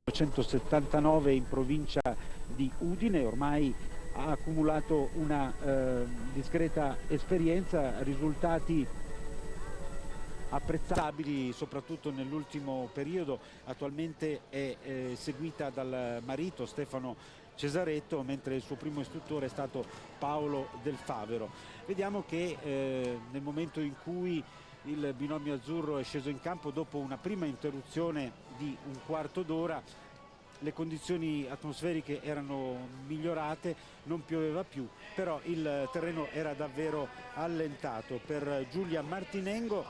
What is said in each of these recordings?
1979 in provincia di Udine, ormai ha accumulato una discreta esperienza, risultati apprezzabili soprattutto nell'ultimo periodo. Attualmente è seguita dal marito Stefano Cesaretto, mentre il suo primo istruttore è stato Paolo Del Favero. Vediamo che nel momento in cui il binomio azzurro è sceso in campo dopo una prima interruzione di un quarto d'ora, le condizioni atmosferiche erano migliorate, non pioveva più, però il terreno era davvero allentato. Per Giulia Martinengo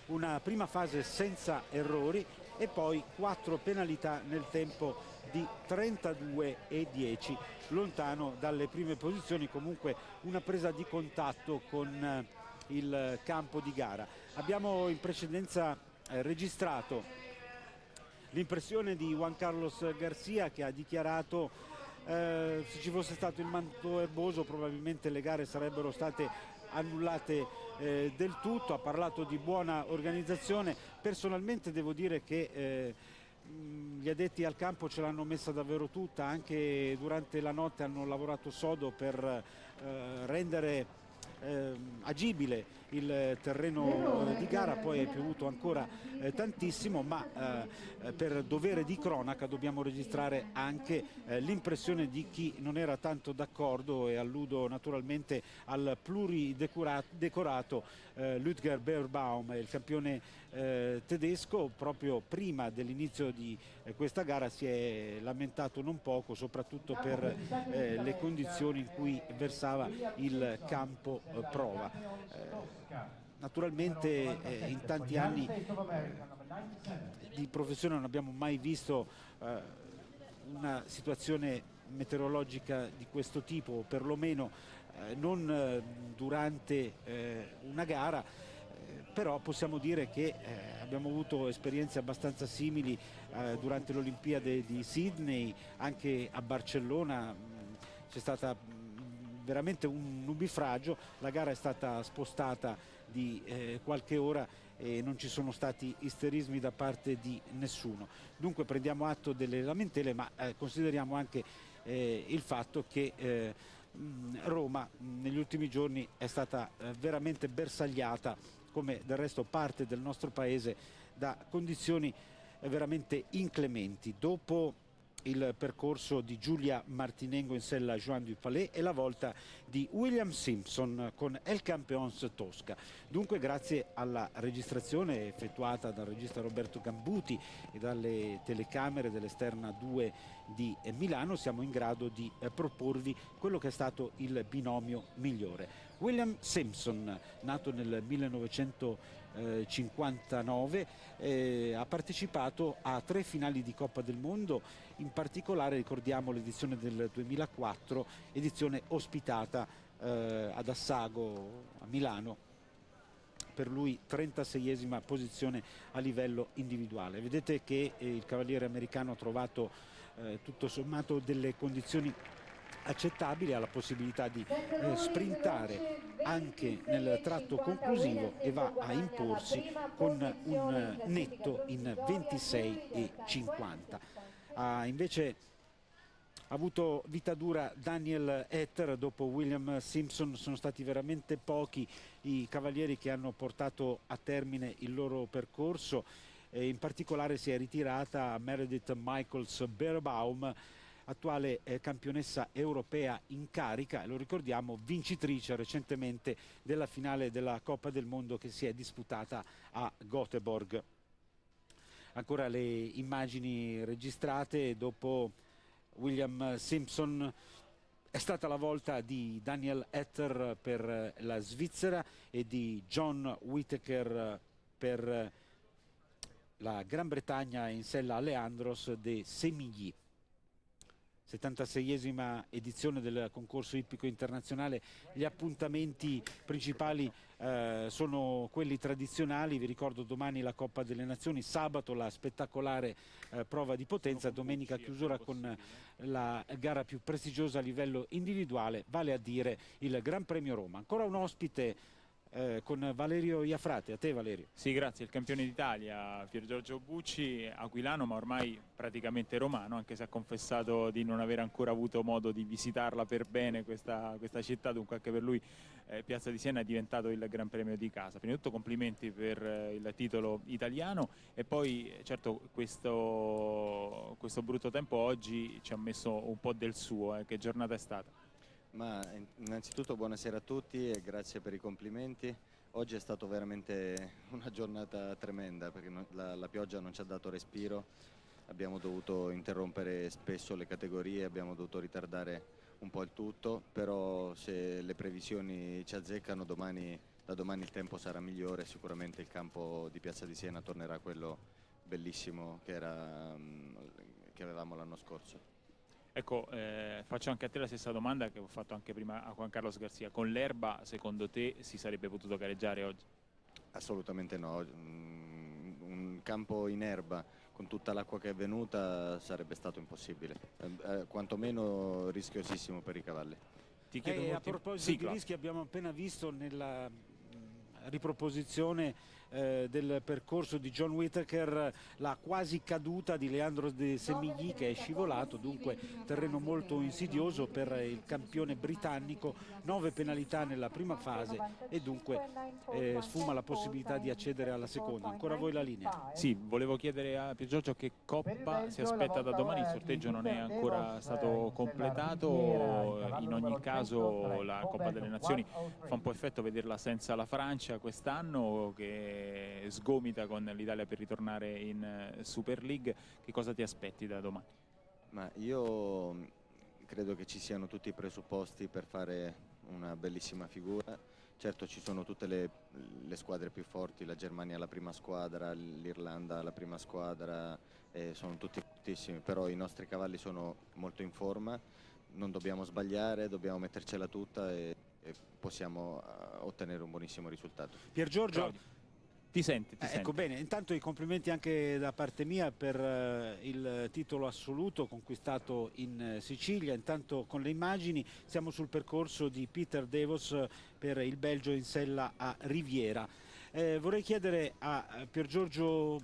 una prima fase senza errori e poi 4 penalità nel tempo di 32,10, lontano dalle prime posizioni, comunque una presa di contatto con il campo di gara. Abbiamo in precedenza registrato l'impressione di Juan Carlos Garcia, che ha dichiarato se ci fosse stato il manto erboso probabilmente le gare sarebbero state annullate del tutto. Ha parlato di buona organizzazione. Personalmente devo dire che gli addetti al campo ce l'hanno messa davvero tutta, anche durante la notte hanno lavorato sodo per rendere agibile il terreno di gara. Poi è piovuto ancora tantissimo, ma per dovere di cronaca dobbiamo registrare anche l'impressione di chi non era tanto d'accordo, e alludo naturalmente al pluridecorato Ludger Beerbaum, il campione tedesco. Proprio prima dell'inizio di questa gara si è lamentato non poco, soprattutto per le condizioni in cui versava il campo prova. Naturalmente in tanti anni di professione non abbiamo mai visto una situazione meteorologica di questo tipo, o perlomeno non durante una gara, però possiamo dire che abbiamo avuto esperienze abbastanza simili durante le Olimpiadi di Sydney, anche a Barcellona. C'è stata veramente un nubifragio, la gara è stata spostata di qualche ora e non ci sono stati isterismi da parte di nessuno. Dunque prendiamo atto delle lamentele, ma consideriamo anche il fatto che Roma negli ultimi giorni è stata veramente bersagliata, come del resto parte del nostro paese, da condizioni veramente inclementi. Dopo il percorso di Giulia Martinengo in sella a Joan du Palais e la volta di William Simpson con El Campeons Tosca. Dunque, grazie alla registrazione effettuata dal regista Roberto Gambuti e dalle telecamere dell'Esterna 2 di Milano, siamo in grado di proporvi quello che è stato il binomio migliore. William Simpson, nato nel 1959, ha partecipato a 3 finali di Coppa del Mondo. In particolare ricordiamo l'edizione del 2004, edizione ospitata ad Assago a Milano, per lui 36esima posizione a livello individuale. Vedete che il cavaliere americano ha trovato tutto sommato delle condizioni accettabili, ha la possibilità di sprintare anche nel tratto conclusivo e va a imporsi con un netto in 26,50. Invece ha avuto vita dura Daniel Etter. Dopo William Simpson sono stati veramente pochi i cavalieri che hanno portato a termine il loro percorso, e in particolare si è ritirata Meredith Michaels-Beerbaum, attuale campionessa europea in carica, e lo ricordiamo vincitrice recentemente della finale della Coppa del Mondo che si è disputata a Göteborg. Ancora le immagini registrate dopo William Simpson. È stata la volta di Daniel Etter per la Svizzera e di John Whittaker per la Gran Bretagna in sella a Leandros de Semigli. 76esima edizione del concorso ippico internazionale. Gli appuntamenti principali sono quelli tradizionali. Vi ricordo domani la Coppa delle Nazioni, sabato la spettacolare prova di potenza, domenica chiusura con la gara più prestigiosa a livello individuale, vale a dire il Gran Premio Roma. Ancora un ospite con Valerio Iafrate. A te Valerio. Sì, grazie. Il campione d'Italia, Piergiorgio Bucci, aquilano ma ormai praticamente romano, anche se ha confessato di non aver ancora avuto modo di visitarla per bene questa città, dunque anche per lui Piazza di Siena è diventato il Gran Premio di casa. Prima di tutto complimenti per il titolo italiano e poi certo questo brutto tempo oggi ci ha messo un po' del suo, che giornata è stata? Ma innanzitutto buonasera a tutti e grazie per i complimenti. Oggi è stata veramente una giornata tremenda perché la pioggia non ci ha dato respiro, abbiamo dovuto interrompere spesso le categorie, abbiamo dovuto ritardare un po' il tutto, però se le previsioni ci azzeccano da domani il tempo sarà migliore, sicuramente il campo di Piazza di Siena tornerà quello bellissimo che avevamo l'anno scorso. Ecco, faccio anche a te la stessa domanda che ho fatto anche prima a Juan Carlos Garcia. Con l'erba, secondo te, si sarebbe potuto gareggiare oggi? Assolutamente no. Un campo in erba con tutta l'acqua che è venuta sarebbe stato impossibile, quantomeno rischiosissimo per i cavalli. Ti chiedo A proposito di rischi, abbiamo appena visto nella riproposizione del percorso di John Whittaker la quasi caduta di Leandro De Semigli, che è scivolato, dunque terreno molto insidioso per il campione britannico, 9 penalità nella prima fase e dunque sfuma la possibilità di accedere alla seconda. Ancora a voi la linea. Sì, volevo chiedere a Piergiorgio che coppa si aspetta da domani, il sorteggio non è ancora stato completato, in ogni caso la Coppa delle Nazioni fa un po' effetto vederla senza la Francia quest'anno che sgomita con l'Italia per ritornare in Super League. Che cosa ti aspetti da domani? Ma io credo che ci siano tutti i presupposti per fare una bellissima figura. Certo ci sono tutte le squadre più forti, la Germania la prima squadra, l'Irlanda la prima squadra, sono tutti fortissimi, però i nostri cavalli sono molto in forma, non dobbiamo sbagliare, dobbiamo mettercela tutta e possiamo ottenere un buonissimo risultato. Piergiorgio. Claudio. Ti senti. Ecco, bene, intanto i complimenti anche da parte mia per il titolo assoluto conquistato in Sicilia. Intanto con le immagini siamo sul percorso di Peter Devos per il Belgio in sella a Riviera. Vorrei chiedere a Piergiorgio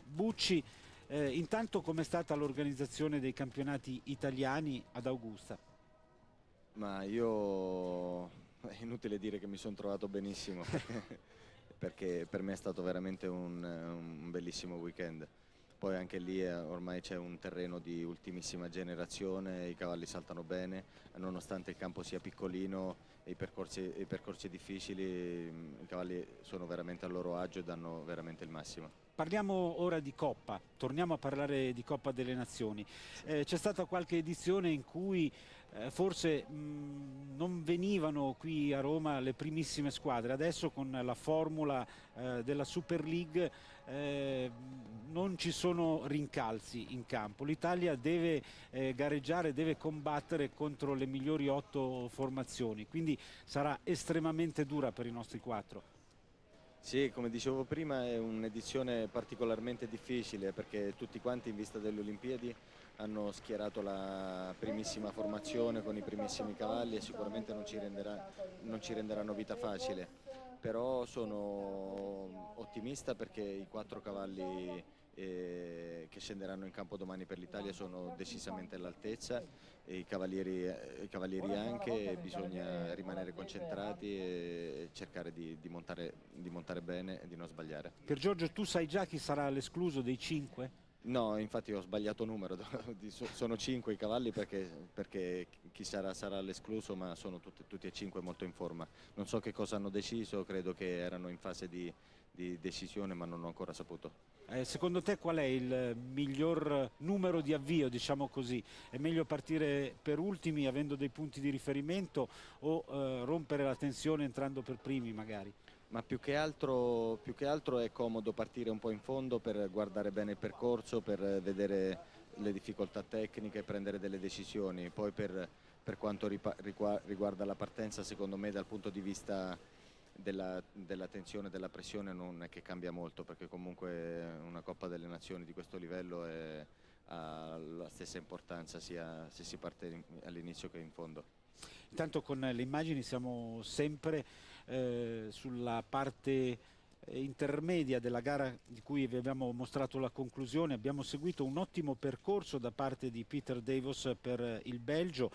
Bucci intanto com'è stata l'organizzazione dei campionati italiani ad Augusta. Ma io è inutile dire che mi sono trovato benissimo perché per me è stato veramente un bellissimo weekend. Poi anche lì ormai c'è un terreno di ultimissima generazione, i cavalli saltano bene, nonostante il campo sia piccolino e i percorsi difficili, i cavalli sono veramente a loro agio e danno veramente il massimo. Parliamo ora di Coppa, torniamo a parlare di Coppa delle Nazioni. C'è stata qualche edizione in cui forse non venivano qui a Roma le primissime squadre, adesso con la formula della Super League non ci sono rincalzi in campo, l'Italia deve gareggiare, deve combattere contro le migliori 8 formazioni, quindi sarà estremamente dura per i nostri 4. Sì, come dicevo prima è un'edizione particolarmente difficile perché tutti quanti in vista delle Olimpiadi hanno schierato la primissima formazione con i primissimi cavalli e sicuramente non ci renderanno vita facile, però sono ottimista perché i 4 cavalli che scenderanno in campo domani per l'Italia sono decisamente all'altezza e i cavalieri anche, bisogna rimanere concentrati e cercare di montare bene e di non sbagliare. Piergiorgio, tu sai già chi sarà l'escluso dei 5? No, infatti ho sbagliato numero, sono 5 i cavalli perché chi sarà l'escluso, ma sono tutti e 5 molto in forma. Non so che cosa hanno deciso, credo che erano in fase di decisione ma non ho ancora saputo. Secondo te qual è il miglior numero di avvio, diciamo così? È meglio partire per ultimi avendo dei punti di riferimento o rompere la tensione entrando per primi magari? Ma più che altro è comodo partire un po' in fondo per guardare bene il percorso, per vedere le difficoltà tecniche, prendere delle decisioni. Poi per quanto riguarda la partenza, secondo me dal punto di vista della tensione, della pressione non è che cambia molto, perché comunque una Coppa delle Nazioni di questo livello ha stessa importanza sia se si parte all'inizio che in fondo. Intanto con le immagini siamo sempre sulla parte intermedia della gara di cui vi abbiamo mostrato la conclusione. Abbiamo seguito un ottimo percorso da parte di Peter Davos per il Belgio,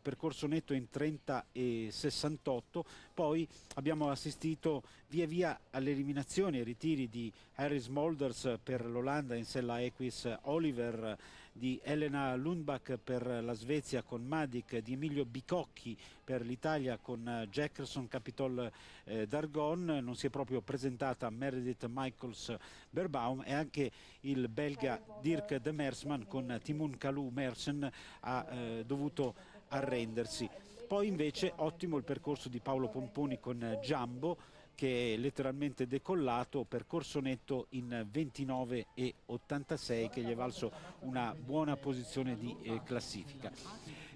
percorso netto in 30 e 68, poi abbiamo assistito via via alle eliminazioni e ritiri di Harry Smolders per l'Olanda in sella Equis Oliver, di Elena Lundbach per la Svezia con Madik, di Emilio Bicocchi per l'Italia con Jackerson Capitol Dargon. Non si è proprio presentata Meredith Michaels Berbaum, e anche il belga Dirk de Mersman con Timoun Kalou Mersen ha dovuto arrendersi. Poi invece ottimo il percorso di Paolo Pomponi con Jumbo, che è letteralmente decollato, percorso netto in 29 e 86 che gli è valso una buona posizione di classifica.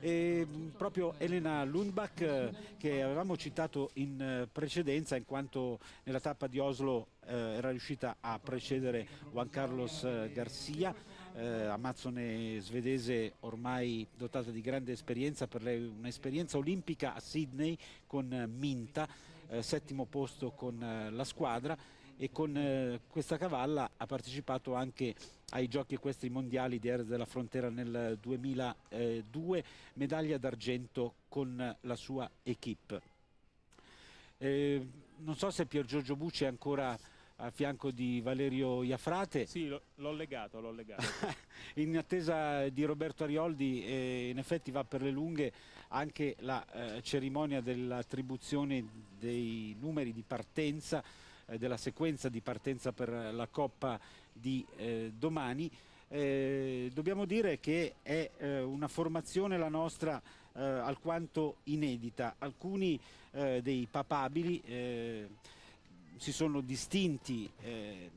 E proprio Elena Lundbach, che avevamo citato in precedenza in quanto nella tappa di Oslo era riuscita a precedere Juan Carlos Garcia, amazzone svedese ormai dotata di grande esperienza, per lei un'esperienza olimpica a Sydney con Minta, settimo posto con la squadra, e con questa cavalla ha partecipato anche ai giochi equestri mondiali di Aires de la Frontera nel 2002, medaglia d'argento con la sua equipe. Non so se Pier Giorgio Bucci è ancora a fianco di Valerio Iafrate. Sì, l'ho legato. In attesa di Roberto Arioldi, in effetti va per le lunghe anche la cerimonia dell'attribuzione dei numeri di partenza, della sequenza di partenza per la Coppa di domani. Dobbiamo dire che è una formazione la nostra alquanto inedita. Alcuni dei papabili si sono distinti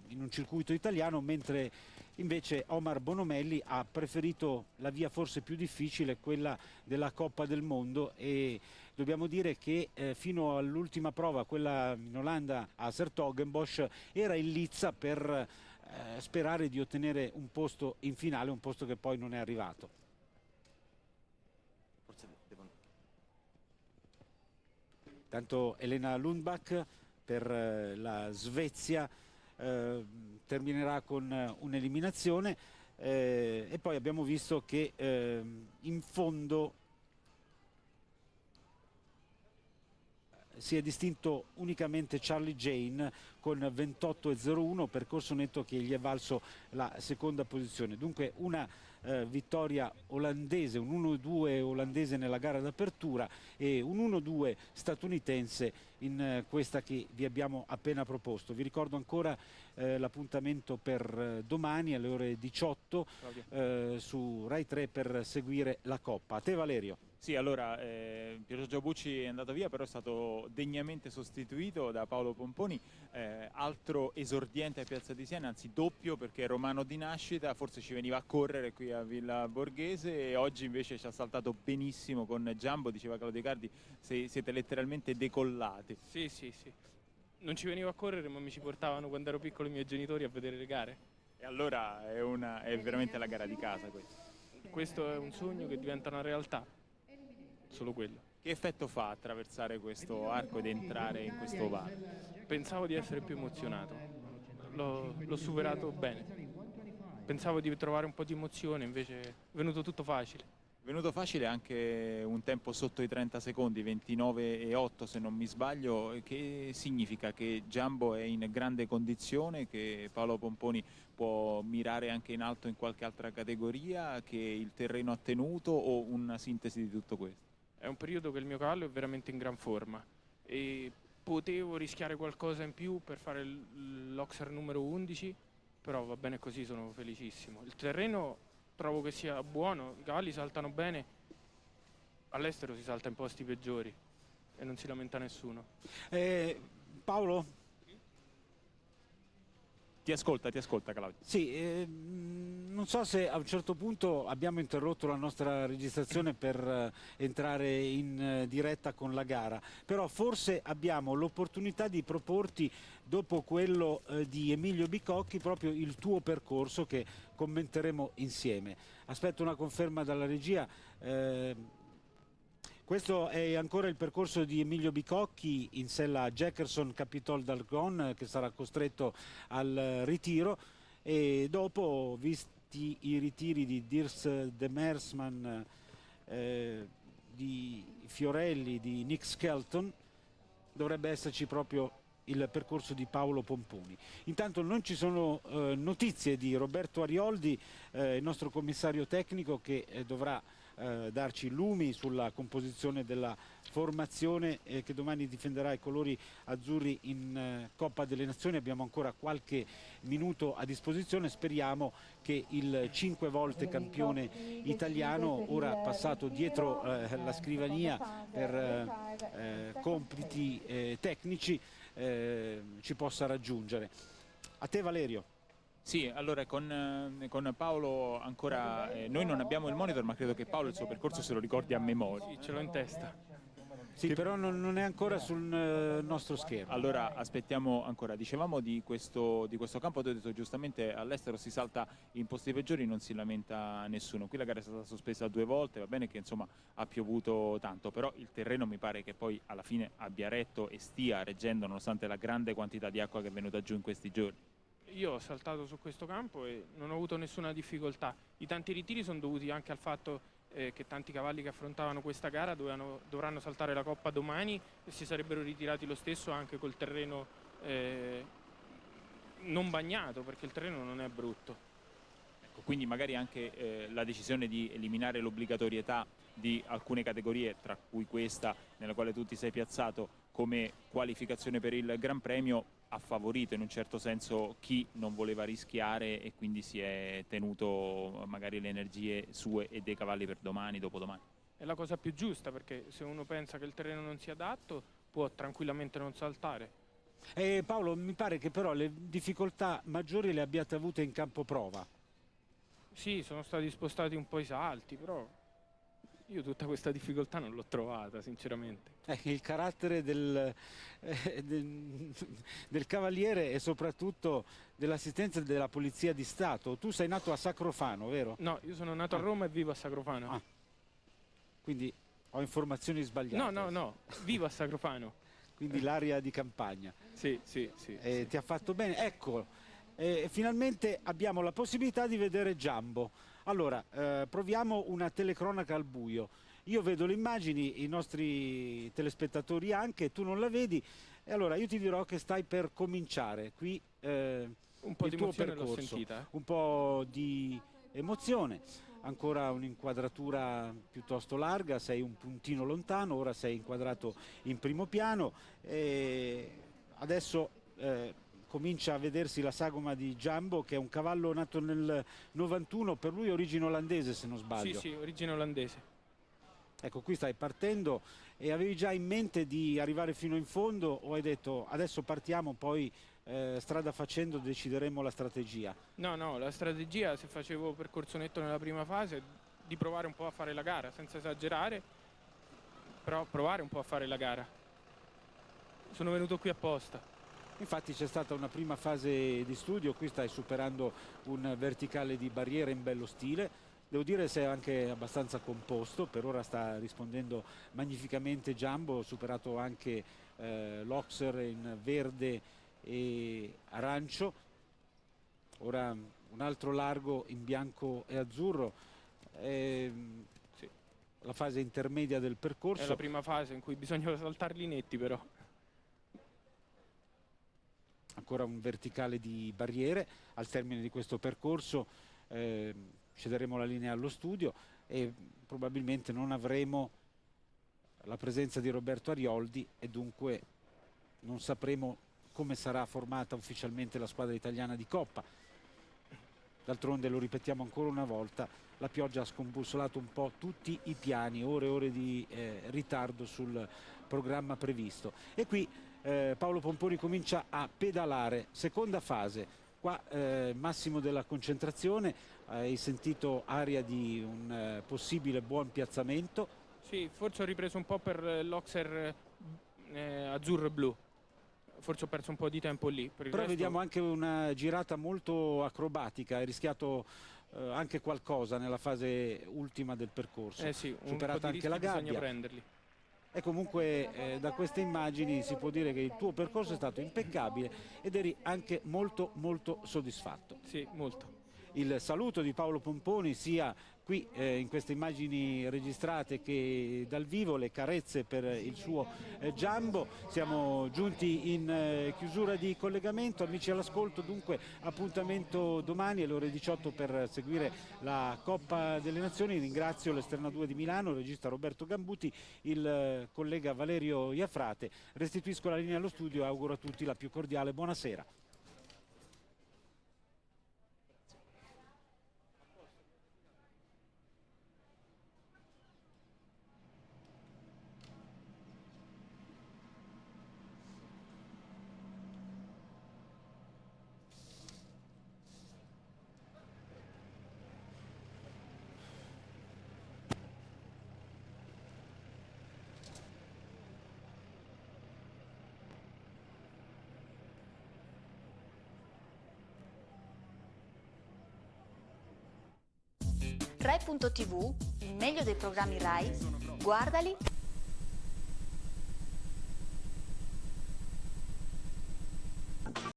in un circuito italiano, mentre invece Omar Bonomelli ha preferito la via forse più difficile, quella della Coppa del Mondo, e dobbiamo dire che fino all'ultima prova, quella in Olanda a 's-Hertogenbosch, era in lizza per sperare di ottenere un posto in finale, un posto che poi non è arrivato. Tanto Elena Lundbach per la Svezia terminerà con un'eliminazione, e poi abbiamo visto che in fondo si è distinto unicamente Charlie Jane con 28,01, percorso netto che gli è valso la seconda posizione. Dunque una vittoria olandese, un 1-2 olandese nella gara d'apertura e un 1-2 statunitense in questa che vi abbiamo appena proposto. Vi ricordo ancora l'appuntamento per domani alle ore 18 su Rai 3 per seguire la Coppa. A te Valerio. Sì, allora Pier Giorgio Bucci è andato via, però è stato degnamente sostituito da Paolo Pomponi, altro esordiente a Piazza di Siena, anzi doppio, perché è romano di nascita, forse ci veniva a correre qui a Villa Borghese, e oggi invece ci ha saltato benissimo con Jumbo. Diceva Claudio Icardi, siete letteralmente decollati. Sì. Non ci venivo a correre, ma mi ci portavano quando ero piccolo i miei genitori a vedere le gare. E allora è veramente la gara di casa questa. Questo è un sogno che diventa una realtà. Solo quello. Che effetto fa attraversare questo arco ed entrare in questo ovale? Pensavo di essere più emozionato, l'ho superato bene. Pensavo di trovare un po' di emozione, invece è venuto tutto facile. È venuto facile anche un tempo sotto i 30 secondi, 29,8 se non mi sbaglio. Che significa? Che Jumbo è in grande condizione, che Paolo Pomponi può mirare anche in alto in qualche altra categoria, che il terreno ha tenuto, o una sintesi di tutto questo? È un periodo che il mio cavallo è veramente in gran forma e potevo rischiare qualcosa in più per fare l'Oxer numero 11, però va bene così, sono felicissimo. Il terreno trovo che sia buono, i cavalli saltano bene, all'estero si salta in posti peggiori e non si lamenta nessuno. Paolo? Ti ascolta Claudio. Sì, non so se a un certo punto abbiamo interrotto la nostra registrazione per entrare in diretta con la gara, però forse abbiamo l'opportunità di proporti, dopo quello di Emilio Bicocchi, proprio il tuo percorso che commenteremo insieme. Aspetto una conferma dalla regia. Questo è ancora il percorso di Emilio Bicocchi in sella Jackerson Capitol d'Argonne, che sarà costretto al ritiro, e dopo, visti i ritiri di Dirks de Mersman, di Fiorelli, di Nick Skelton, dovrebbe esserci proprio il percorso di Paolo Pomponi. Intanto non ci sono notizie di Roberto Arioldi, il nostro commissario tecnico, che dovrà darci lumi sulla composizione della formazione che domani difenderà i colori azzurri in Coppa delle Nazioni. Abbiamo ancora qualche minuto a disposizione, speriamo che il 5 volte campione italiano, ora passato dietro la scrivania per compiti tecnici, ci possa raggiungere. A te Valerio. Sì, allora con Paolo ancora, noi non abbiamo il monitor, ma credo che Paolo il suo percorso se lo ricordi a memoria. Sì, ce l'ho in testa. Sì, però non è ancora sul nostro schermo. Allora aspettiamo ancora. Dicevamo di questo campo, tu hai detto giustamente, all'estero si salta in posti peggiori, non si lamenta nessuno. Qui la gara è stata sospesa 2 volte, va bene che insomma ha piovuto tanto, però il terreno mi pare che poi alla fine abbia retto e stia reggendo nonostante la grande quantità di acqua che è venuta giù in questi giorni. Io ho saltato su questo campo e non ho avuto nessuna difficoltà. I tanti ritiri sono dovuti anche al fatto che tanti cavalli che affrontavano questa gara dovranno saltare la Coppa domani e si sarebbero ritirati lo stesso anche col terreno non bagnato, perché il terreno non è brutto. Ecco, quindi magari anche la decisione di eliminare l'obbligatorietà di alcune categorie, tra cui questa nella quale tu ti sei piazzato come qualificazione per il Gran Premio, ha favorito in un certo senso chi non voleva rischiare e quindi si è tenuto magari le energie sue e dei cavalli per domani, dopodomani. È la cosa più giusta, perché se uno pensa che il terreno non sia adatto può tranquillamente non saltare. Paolo, mi pare che però le difficoltà maggiori le abbiate avute in campo prova. Sì, sono stati spostati un po' i salti, però io tutta questa difficoltà non l'ho trovata, sinceramente. Il carattere del cavaliere e soprattutto dell'assistenza della Polizia di Stato. Tu sei nato a Sacrofano, vero? No, io sono nato a Roma e vivo a Sacrofano. Ah. Quindi ho informazioni sbagliate. No, vivo a Sacrofano. Quindi l'area di campagna. Sì. Ti ha fatto bene. Ecco, finalmente abbiamo la possibilità di vedere Jumbo. Allora, proviamo una telecronaca al buio. Io vedo le immagini, i nostri telespettatori anche, tu non la vedi. E allora io ti dirò che stai per cominciare qui un po' il di tuo emozione l'ho percorso. sentita. Un po' di emozione, ancora un'inquadratura piuttosto larga, sei un puntino lontano, ora sei inquadrato in primo piano e adesso comincia a vedersi la sagoma di Jumbo, che è un cavallo nato nel 91, per lui origine olandese se non sbaglio. Sì, origine olandese. Ecco, qui stai partendo e avevi già in mente di arrivare fino in fondo o hai detto adesso partiamo, poi strada facendo decideremo la strategia? No, la strategia, se facevo percorso netto nella prima fase, di provare un po' a fare la gara, senza esagerare, però provare un po' a fare la gara. Sono venuto qui apposta. Infatti c'è stata una prima fase di studio, qui stai superando un verticale di barriera in bello stile, devo dire sei anche abbastanza composto, per ora sta rispondendo magnificamente Jumbo, superato anche l'Oxer in verde e arancio, ora un altro largo in bianco e azzurro, Sì. la fase intermedia del percorso. È la prima fase in cui bisogna saltarli netti però. Ancora un verticale di barriere, al termine di questo percorso cederemo la linea allo studio e probabilmente non avremo la presenza di Roberto Arioldi e dunque non sapremo come sarà formata ufficialmente la squadra italiana di Coppa. D'altronde, lo ripetiamo ancora una volta, la pioggia ha scombussolato un po' tutti i piani, ore e ore di ritardo sul programma previsto. E qui Paolo Pomponi comincia a pedalare, seconda fase, qua massimo della concentrazione, hai sentito aria di un possibile buon piazzamento. Sì, forse ho ripreso un po' per l'Auxerre azzurro e blu, forse ho perso un po' di tempo lì. Per il Però resto... vediamo anche una girata molto acrobatica, hai rischiato anche qualcosa nella fase ultima del percorso. Sì, un superata po' di anche la rischi bisogna gabbia. prenderli. E comunque da queste immagini si può dire che il tuo percorso è stato impeccabile ed eri anche molto molto soddisfatto. Sì, molto. Il saluto di Paolo Pomponi sia qui in queste immagini registrate che dal vivo, le carezze per il suo Jumbo. Siamo giunti in chiusura di collegamento, amici all'ascolto, dunque appuntamento domani alle ore 18 per seguire la Coppa delle Nazioni. Ringrazio l'Esterna 2 di Milano, il regista Roberto Gambuti, il collega Valerio Iafrate. Restituisco la linea allo studio e auguro a tutti la più cordiale buonasera. Rai.tv, il meglio dei programmi Rai, guardali